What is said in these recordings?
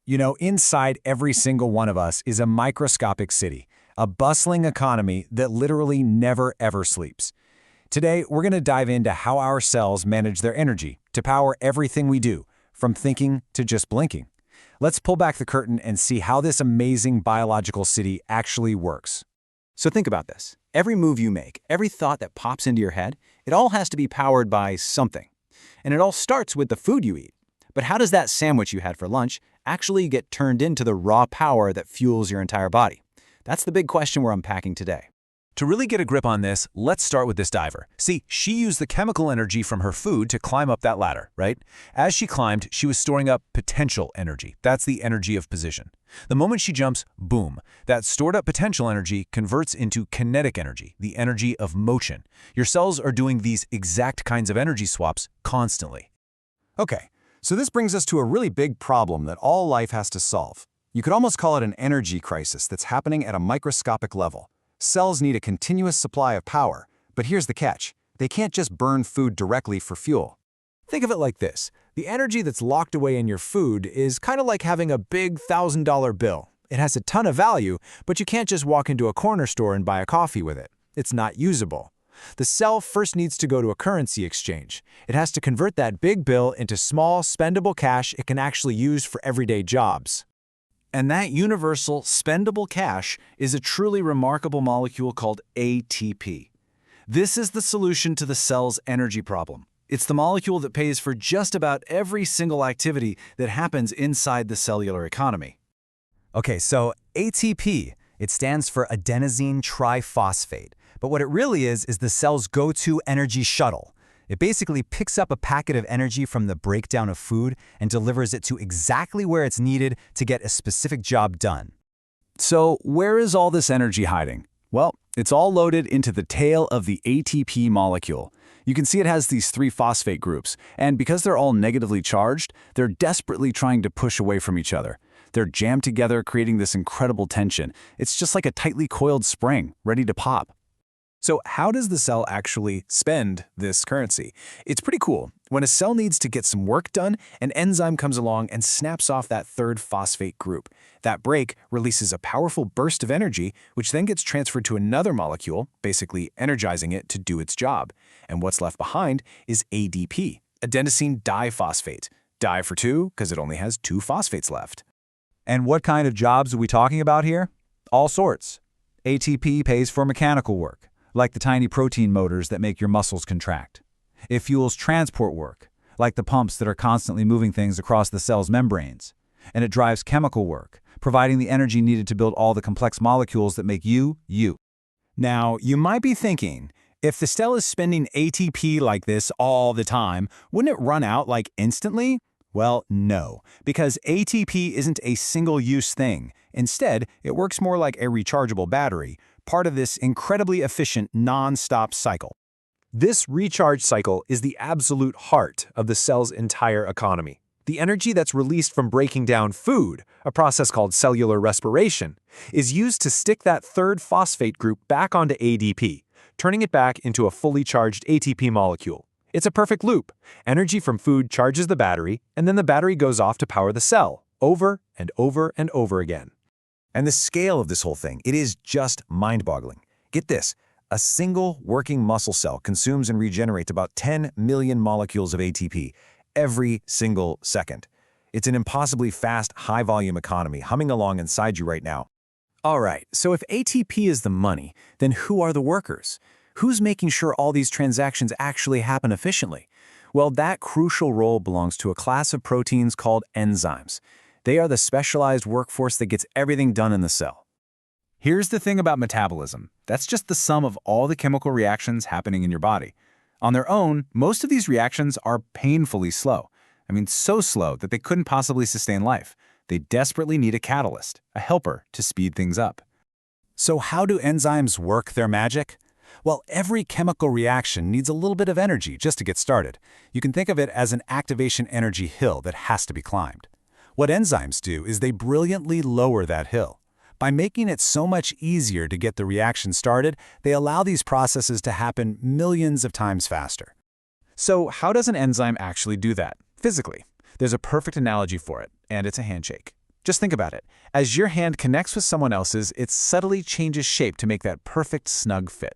You know, inside every single one of us is a microscopic city, a bustling economy that literally never ever sleeps. Today, we're going to dive into how our cells manage their energy to power everything we do, from thinking to just blinking. Let's pull back the curtain and see how this amazing biological city actually works. So think about this. Every move you make, every thought that pops into your head, it all has to be powered by something. And it all starts with the food you eat. But how does that sandwich you had for lunch actually get turned into the raw power that fuels your entire body? That's the big question we're unpacking today. To really get a grip on this, let's start with this diver. See, she used the chemical energy from her food to climb up that ladder, right? As she climbed, she was storing up potential energy. That's the energy of position. The moment she jumps, boom, that stored up potential energy converts into kinetic energy, the energy of motion. Your cells are doing these exact kinds of energy swaps constantly. Okay, so this brings us to a really big problem that all life has to solve. You could almost call it an energy crisis that's happening at a microscopic level. Cells need a continuous supply of power, but here's the catch. They can't just burn food directly for fuel. Think of it like this. The energy that's locked away in your food is kind of like having a big $1,000 bill. It has a ton of value, but you can't just walk into a corner store and buy a coffee with it. It's not usable. The cell first needs to go to a currency exchange. It has to convert that big bill into small, spendable cash it can actually use for everyday jobs. And that universal, spendable cash is a truly remarkable molecule called ATP. This is the solution to the cell's energy problem. It's the molecule that pays for just about every single activity that happens inside the cellular economy. Okay, so ATP, it stands for adenosine triphosphate. But what it really is the cell's go-to energy shuttle. It basically picks up a packet of energy from the breakdown of food and delivers it to exactly where it's needed to get a specific job done. So where is all this energy hiding? Well, it's all loaded into the tail of the ATP molecule. You can see it has these 3 phosphate groups, and because they're all negatively charged, they're desperately trying to push away from each other. They're jammed together, creating this incredible tension. It's just like a tightly coiled spring, ready to pop. So how does the cell actually spend this currency? It's pretty cool. When a cell needs to get some work done, an enzyme comes along and snaps off that 3rd phosphate group. That break releases a powerful burst of energy, which then gets transferred to another molecule, basically energizing it to do its job. And what's left behind is ADP, adenosine diphosphate. Di for 2, because it only has 2 phosphates left. And what kind of jobs are we talking about here? All sorts. ATP pays for mechanical work, like the tiny protein motors that make your muscles contract. It fuels transport work, like the pumps that are constantly moving things across the cell's membranes. And it drives chemical work, providing the energy needed to build all the complex molecules that make you, you. Now, you might be thinking, if the cell is spending ATP like this all the time, wouldn't it run out like instantly? Well, no, because ATP isn't a single-use thing. Instead, it works more like a rechargeable battery, part of this incredibly efficient non-stop cycle. This recharge cycle is the absolute heart of the cell's entire economy. The energy that's released from breaking down food, a process called cellular respiration, is used to stick that 3rd phosphate group back onto ADP, turning it back into a fully charged ATP molecule. It's a perfect loop. Energy from food charges the battery, and then the battery goes off to power the cell, over and over and over again. And the scale of this whole thing, it is just mind-boggling. Get this, a single working muscle cell consumes and regenerates about 10 million molecules of ATP every single second. It's an impossibly fast, high-volume economy humming along inside you right now. All right, so if ATP is the money, then who are the workers? Who's making sure all these transactions actually happen efficiently? Well, that crucial role belongs to a class of proteins called enzymes. They are the specialized workforce that gets everything done in the cell. Here's the thing about metabolism. That's just the sum of all the chemical reactions happening in your body. On their own, most of these reactions are painfully slow. I mean, so slow that they couldn't possibly sustain life. They desperately need a catalyst, a helper, to speed things up. So how do enzymes work their magic? Well, every chemical reaction needs a little bit of energy just to get started. You can think of it as an activation energy hill that has to be climbed. What enzymes do is they brilliantly lower that hill. By making it so much easier to get the reaction started, they allow these processes to happen millions of times faster. So how does an enzyme actually do that, physically? There's a perfect analogy for it, and it's a handshake. Just think about it. As your hand connects with someone else's, it subtly changes shape to make that perfect snug fit.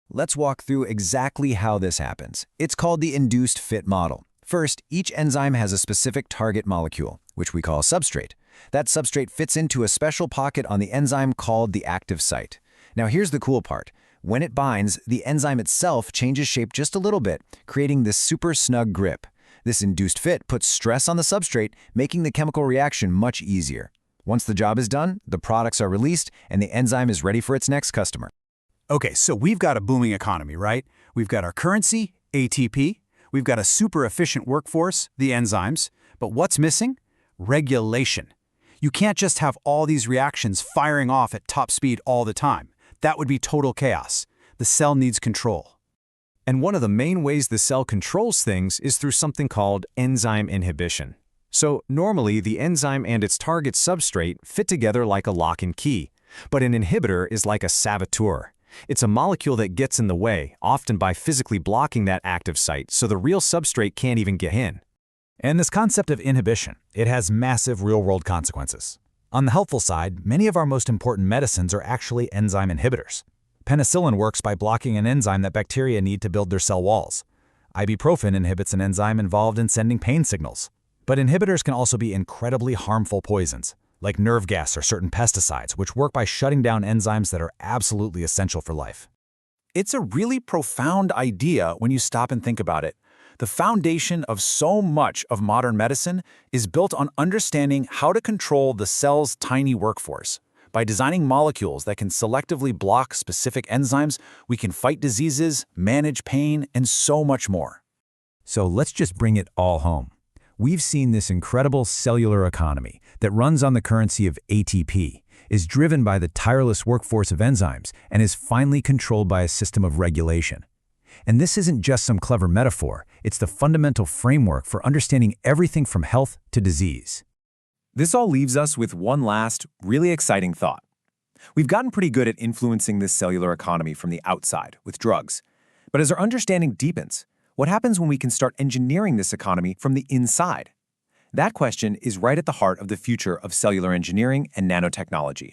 Let's walk through exactly how this happens. It's called the induced fit model. First, each enzyme has a specific target molecule, which we call substrate. That substrate fits into a special pocket on the enzyme called the active site. Now here's the cool part. When it binds, the enzyme itself changes shape just a little bit, creating this super snug grip. This induced fit puts stress on the substrate, making the chemical reaction much easier. Once the job is done, the products are released, and the enzyme is ready for its next customer. Okay, so we've got a booming economy, right? We've got our currency, ATP. We've got a super efficient workforce, the enzymes. But what's missing? Regulation. You can't just have all these reactions firing off at top speed all the time. That would be total chaos. The cell needs control. And one of the main ways the cell controls things is through something called enzyme inhibition. So normally, the enzyme and its target substrate fit together like a lock and key. But an inhibitor is like a saboteur. It's a molecule that gets in the way, often by physically blocking that active site, so the real substrate can't even get in. And this concept of inhibition, it has massive real-world consequences. On the helpful side, many of our most important medicines are actually enzyme inhibitors. Penicillin works by blocking an enzyme that bacteria need to build their cell walls. Ibuprofen inhibits an enzyme involved in sending pain signals. But inhibitors can also be incredibly harmful poisons, like nerve gas or certain pesticides, which work by shutting down enzymes that are absolutely essential for life. It's a really profound idea when you stop and think about it. The foundation of so much of modern medicine is built on understanding how to control the cell's tiny workforce. By designing molecules that can selectively block specific enzymes, we can fight diseases, manage pain, and so much more. So let's just bring it all home. We've seen this incredible cellular economy that runs on the currency of ATP, is driven by the tireless workforce of enzymes, and is finally controlled by a system of regulation. And this isn't just some clever metaphor, it's the fundamental framework for understanding everything from health to disease. This all leaves us with one last, really exciting thought. We've gotten pretty good at influencing this cellular economy from the outside with drugs. But as our understanding deepens, what happens when we can start engineering this economy from the inside? That question is right at the heart of the future of cellular engineering and nanotechnology.